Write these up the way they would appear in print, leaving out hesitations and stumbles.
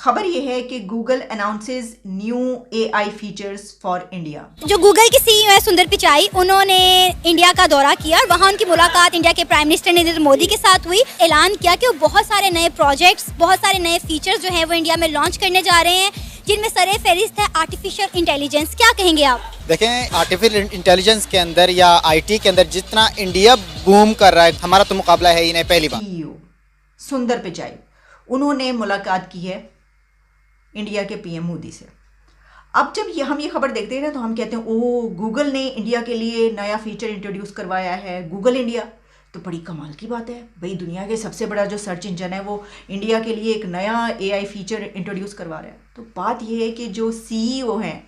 खबर ये है कि Google announces new AI features for India. जो गूगल के सीईओ है सुंदर पिचाई, उन्होंने इंडिया का दौरा किया और वहाँ उनकी मुलाकात इंडिया के प्राइम मिनिस्टर नरेंद्र मोदी के साथ हुई। ऐलान किया कि वो बहुत सारे नए प्रोजेक्ट्स, बहुत सारे नए फीचर्स जो हैं वो इंडिया में लॉन्च करने जा रहे हैं, जिनमें सरे फहरिस्त है आर्टिफिशियल इंटेलिजेंस। क्या कहेंगे आप? देखें, आर्टिफिशियल इंटेलिजेंस के अंदर या आईटी के अंदर जितना इंडिया बूम कर रहा है, हमारा तो मुकाबला है ही नहीं। पहली बार सीईओ सुंदर पिचाई उन्होंने मुलाकात की है इंडिया के पीएम मोदी से। अब जब हम ये खबर देखते हैं ना तो हम कहते हैं ओ गूगल ने इंडिया के लिए नया फीचर इंट्रोड्यूस करवाया है, गूगल इंडिया। तो बड़ी कमाल की बात है भाई, दुनिया के सबसे बड़ा जो सर्च इंजन है वो इंडिया के लिए एक नया एआई फीचर इंट्रोड्यूस करवा रहा है। तो बात ये है कि जो सीईओ हैं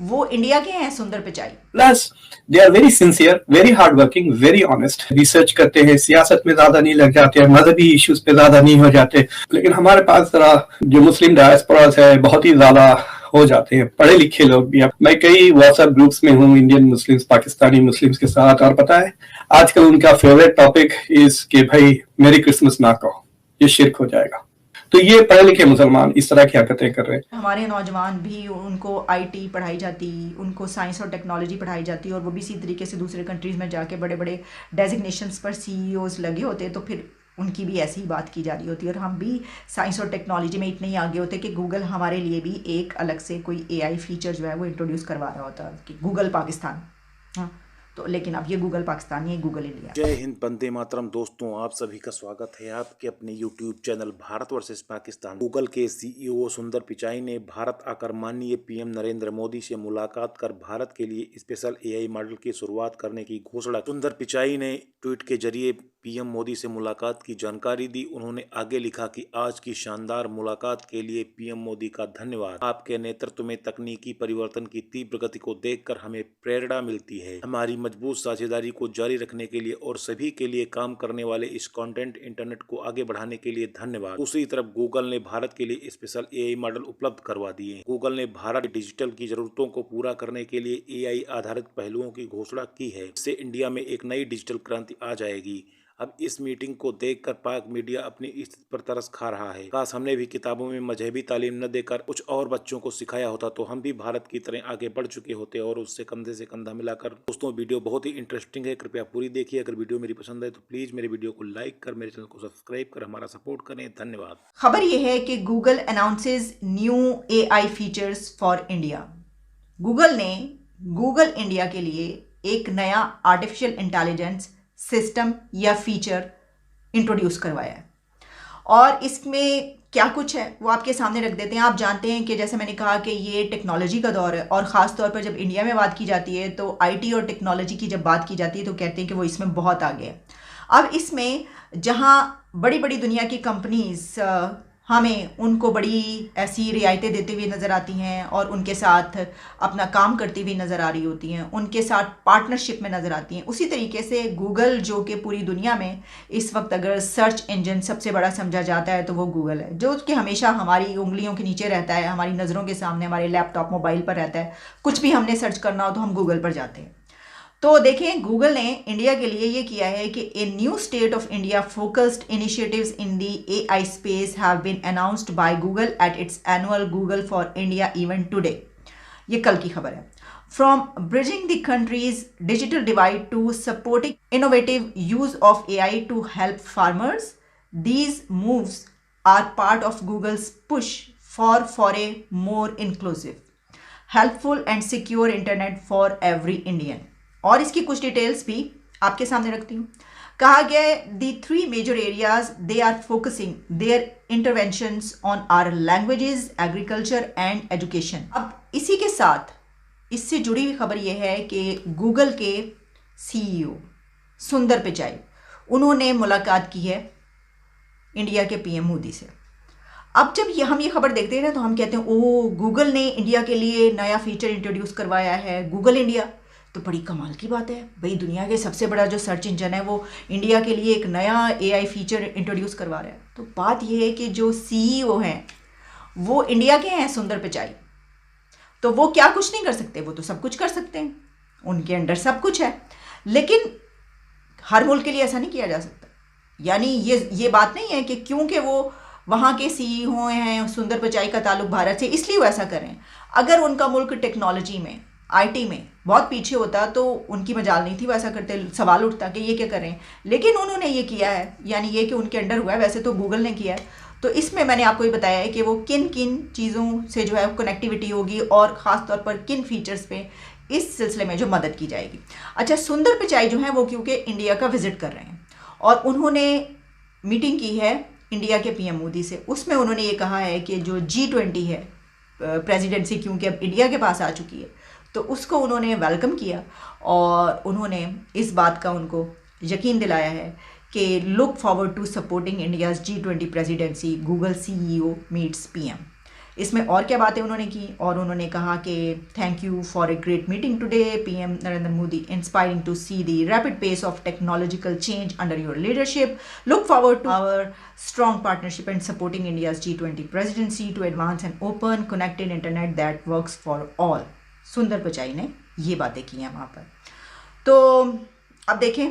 वो इंडिया के हैं, Sundar Pichai. Plus they are very sincere, very hard working, very honest. Research करते हैं, सियासत में ज्यादा नहीं लग जाते हैं, मजहबी इश्यूज पे ज्यादा नहीं हो जाते। लेकिन हमारे पास जरा जो मुस्लिम डायस्पोरास है बहुत ही ज्यादा हो जाते हैं, पढ़े लिखे लोग भी। मैं कई व्हाट्सएप ग्रुप्स में हूँ इंडियन मुस्लिम्स, पाकिस्तानी मुस्लिम्स के साथ, और पता है आजकल उनका फेवरेट टॉपिक इज कि भाई मेरी क्रिसमस ना कहो, ये शिर्क हो जाएगा। तो ये पढ़े लिखे मुसलमान इस तरह की हरकतें कर रहे हैं। हमारे नौजवान भी, उनको आईटी पढ़ाई जाती, उनको साइंस और टेक्नोलॉजी पढ़ाई जाती, और वो भी इसी तरीके से दूसरे कंट्रीज में जाके बड़े बड़े डेजिग्नेशंस पर सीईओज लगे होते, तो फिर उनकी भी ऐसी ही बात की जा रही होती है। और हम भी साइंस और टेक्नोलॉजी में इतने ही आगे होते कि गूगल हमारे लिए भी एक अलग से कोई एआई फीचर जो है वो इंट्रोड्यूस करवा रहा होता है कि गूगल पाकिस्तान। हाँ, तो लेकिन अब ये गूगल पाकिस्तान नहीं है, गूगल इंडिया। जय हिंद, वंदे मातरम। दोस्तों, आप सभी का स्वागत है आपके अपने YouTube channel Bharat versus Pakistan. Google के सीईओ सुंदर पिचाई ने भारत आकर माननीय पीएम नरेंद्र मोदी से मुलाकात कर भारत के लिए स्पेशल एआई मॉडल की शुरुआत करने की घोषणा। सुंदर पिचाई ने ट्वीट के जरिए पीएम मोदी से मुलाकात की जानकारी दी। उन्होंने आगे लिखा कि आज की शानदार मुलाकात के लिए पीएम मोदी का धन्यवाद। आपके नेतृत्व में तकनीकी परिवर्तन की तीव्र गति को देखकर हमें प्रेरणा मिलती है। हमारी मजबूत साझेदारी को जारी रखने के लिए और सभी के लिए काम करने वाले इस कंटेंट इंटरनेट को आगे बढ़ाने के लिए धन्यवाद। दूसरी तरफ गूगल ने भारत के लिए स्पेशल एआई मॉडल उपलब्ध करवा दिए। गूगल ने भारत डिजिटल की जरूरतों को पूरा करने के लिए एआई आधारित पहलुओं की घोषणा की है। इससे इंडिया में एक नई डिजिटल क्रांति आ जाएगी। अब इस मीटिंग को देखकर पाक मीडिया अपनी स्थिति पर तरस खा रहा है। काश हमने भी किताबों में मजहबी तालीम न देकर कुछ और बच्चों को सिखाया होता तो हम भी भारत की तरह आगे बढ़ चुके होते और उससे कंधे से कंधा मिलाकर। दोस्तों, वीडियो बहुत ही इंटरेस्टिंग है, कृपया पूरी देखिए। अगर वीडियो मेरी पसंद है तो प्लीज मेरे वीडियो को लाइक कर मेरे चैनल को सब्सक्राइब कर हमारा सपोर्ट करें। धन्यवाद। खबर यह है कि Google announces new AI features for India. Google ने गूगल इंडिया के लिए एक नया आर्टिफिशियल इंटेलिजेंस सिस्टम या फीचर इंट्रोड्यूस करवाया है, और इसमें क्या कुछ है वो आपके सामने रख देते हैं। आप जानते हैं कि जैसे मैंने कहा कि ये टेक्नोलॉजी का दौर है, और ख़ास तौर पर जब इंडिया में बात की जाती है तो आईटी और टेक्नोलॉजी की जब बात की जाती है तो कहते हैं कि वो इसमें बहुत आगे है। अब इसमें जहाँ बड़ी बड़ी दुनिया की कंपनीज हमें उनको बड़ी ऐसी रियायतें देती हुई नज़र आती हैं और उनके साथ अपना काम करती हुई नज़र आ रही होती हैं, उनके साथ पार्टनरशिप में नज़र आती हैं, उसी तरीके से गूगल जो कि पूरी दुनिया में इस वक्त अगर सर्च इंजन सबसे बड़ा समझा जाता है तो वो गूगल है, जो कि हमेशा हमारी उंगलियों के नीचे रहता है, हमारी नज़रों के सामने, हमारे लैपटॉप मोबाइल पर रहता है। कुछ भी हमने सर्च करना हो तो हम गूगल पर जाते हैं। तो देखें, गूगल ने इंडिया के लिए ये किया है कि a new state of India focused initiatives in the AI space have been announced by Google at its annual Google for India event today. ये कल की खबर है। From bridging the country's digital divide to supporting innovative use of AI to help farmers, these moves are part of Google's push for a more inclusive, helpful and secure internet for every Indian. और इसकी कुछ details भी आपके सामने रखती हूँ। कहा गया है the 3 major areas they are focusing their interventions on our languages, agriculture and education. अब इसी के साथ इससे जुड़ी हुई खबर यह है कि गूगल के सीईओ सुंदर पिचाई उन्होंने मुलाकात की है इंडिया के पीएम मोदी से। अब जब हम ये खबर देखते हैं ना तो हम कहते हैं ओ गूगल ने इंडिया के लिए नया फीचर इंट्रोड्यूस करवाया है, गूगल इंडिया। तो बड़ी कमाल की बात है भाई, दुनिया के सबसे बड़ा जो सर्च इंजन है वो इंडिया के लिए एक नया एआई फीचर इंट्रोड्यूस करवा रहा है। तो बात ये है कि जो सीईओ हैं वो इंडिया के हैं, सुंदर पिचाई। तो वो क्या कुछ नहीं कर सकते, वो तो सब कुछ कर सकते हैं, उनके अंडर सब कुछ है। लेकिन हर मुल्क के लिए ऐसा नहीं किया जा सकता। यानी ये बात नहीं है कि क्योंकि वो वहाँ के सीईओ हैं, सुंदर पिचाई का ताल्लुक भारत से, इसलिए वो ऐसा कर रहे हैं। अगर उनका मुल्क टेक्नोलॉजी में, आईटी में बहुत पीछे होता तो उनकी मजाल नहीं थी वो ऐसा करते, सवाल उठता कि ये क्या कर रहे हैं। लेकिन उन्होंने ये किया है, यानी ये कि उनके अंडर हुआ है, वैसे तो गूगल ने किया है। तो इसमें मैंने आपको ये बताया है कि वो किन किन चीज़ों से जो है कनेक्टिविटी होगी और ख़ास तौर पर किन फीचर्स पे इस सिलसिले में जो मदद की जाएगी। अच्छा, सुंदर पिचाई जो है वो क्योंकि इंडिया का विजिट कर रहे हैं और उन्होंने मीटिंग की है इंडिया के पीएम मोदी से। उसमें उन्होंने ये कहा है कि जो G20 है प्रेसिडेंसी, क्योंकि अब इंडिया के पास आ चुकी है, तो उसको उन्होंने वेलकम किया और उन्होंने इस बात का उनको यकीन दिलाया है कि look forward to supporting India's G20 presidency, Google CEO meets PM. इसमें और क्या बातें उन्होंने की, और उन्होंने कहा कि thank you for a great meeting today PM Narendra Modi, inspiring to see the rapid pace of technological change under your leadership, look forward to our strong partnership and supporting India's G20 presidency to advance an open connected internet that works for all. Sundar Pichai ने ये बातें की हैं वहाँ पर। तो अब देखें,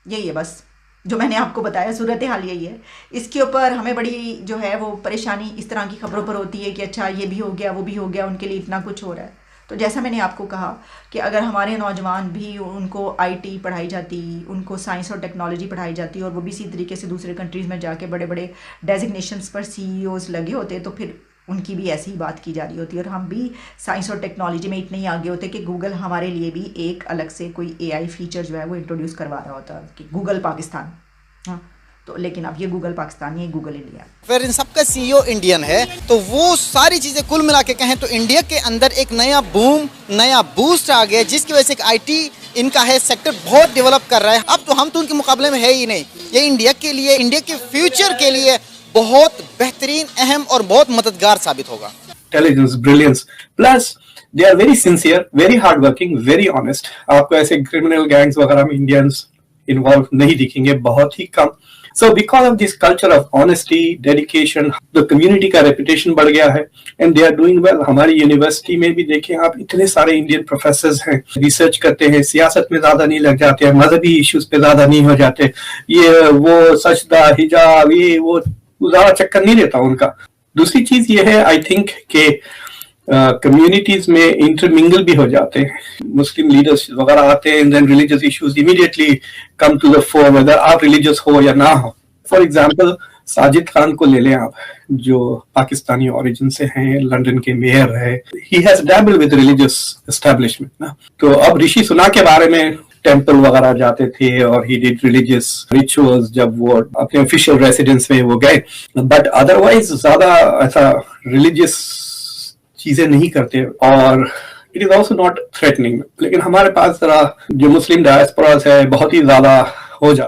यही है बस जो मैंने आपको बताया, सूरत हाल यही है। इसके ऊपर हमें बड़ी जो है वो परेशानी इस तरह की खबरों पर होती है कि अच्छा ये भी हो गया, वो भी हो गया, उनके लिए इतना कुछ हो रहा है। तो जैसा मैंने आपको कहा कि अगर हमारे नौजवान भी, उनको आईटी पढ़ाई जाती, उनको साइंस और टेक्नोलॉजी पढ़ाई जाती और वो भी इसी तरीके से दूसरे कंट्रीज़ में जाके बड़े बड़े डेजिग्नेशंस पर CEOs लगे होते, तो फिर उनकी भी ऐसी ही बात की जा रही होती और हम भी साइंस और टेक्नोलॉजी में इतने ही आगे होते कि गूगल हमारे लिए भी एक अलग से कोई AI फीचर जो है वो इंट्रोड्यूस करवा रहा होता कि गूगल पाकिस्तान। हाँ, तो लेकिन अब ये गूगल पाकिस्तान नहीं, गूगल इंडिया। फिर इन सबका CEO इंडियन है, तो वो सारी चीजें कुल मिला के कहें तो इंडिया के अंदर एक नया बूम, नया बूस्ट आ गया, जिसकी वजह से एक IT इनका है सेक्टर बहुत डेवलप कर रहा है। अब तो हम तो उनके मुकाबले में है ही नहीं। ये इंडिया के लिए, इंडिया के फ्यूचर के लिए बहुत बेहतरीन, अहम और बहुत मददगार साबित होगा। Intelligence, brilliance, plus they are very sincere, very hard working, very honest. आपको ऐसे क्रिमिनल गैंग्स वगैरह में इंडियंस इन्वॉल्व नहीं दिखेंगे, बहुत ही कम। So because of this culture of honesty, dedication, the community का reputation बढ़ गया है and they are doing well। हमारी यूनिवर्सिटी में भी देखें आप, इतने सारे इंडियन प्रोफेसर्स हैं, रिसर्च करते हैं, सियासत में ज्यादा नहीं लग जाते हैं, मजहबी इश्यूज पे ज्यादा नहीं हो जाते, ये वो सजदा, हिजाब, ये वो ज्यादा चक्कर नहीं लेता उनका। दूसरी चीज ये है, आई थिंक के कम्युनिटीज में इंटरमिंगल भी हो जाते हैं, मुस्लिम लीडर्स वगैरह आते हैं, then religious issues immediately come to the fore, whether आप रिलीजियस हो या ना हो। फॉर एग्जांपल साजिद खान को ले लें आप, जो पाकिस्तानी ओरिजिन से हैं, लंदन के मेयर है, he has dabbled with religious establishment ना। तो अब ऋषि सुनक के बारे में टेंपल वगैरह जाते थे और ही डिड रिलीजियस रिचुअल्स जब वो अपने ऑफिशियल रेसिडेंस में वो गए, बट अदरवाइज ज्यादा ऐसा रिलीजियस चीजें नहीं करते और it is also not threatening. लेकिन हमारे पास जरा जो मुस्लिम डायस्पोरा है बहुत ही ज्यादा हो जाता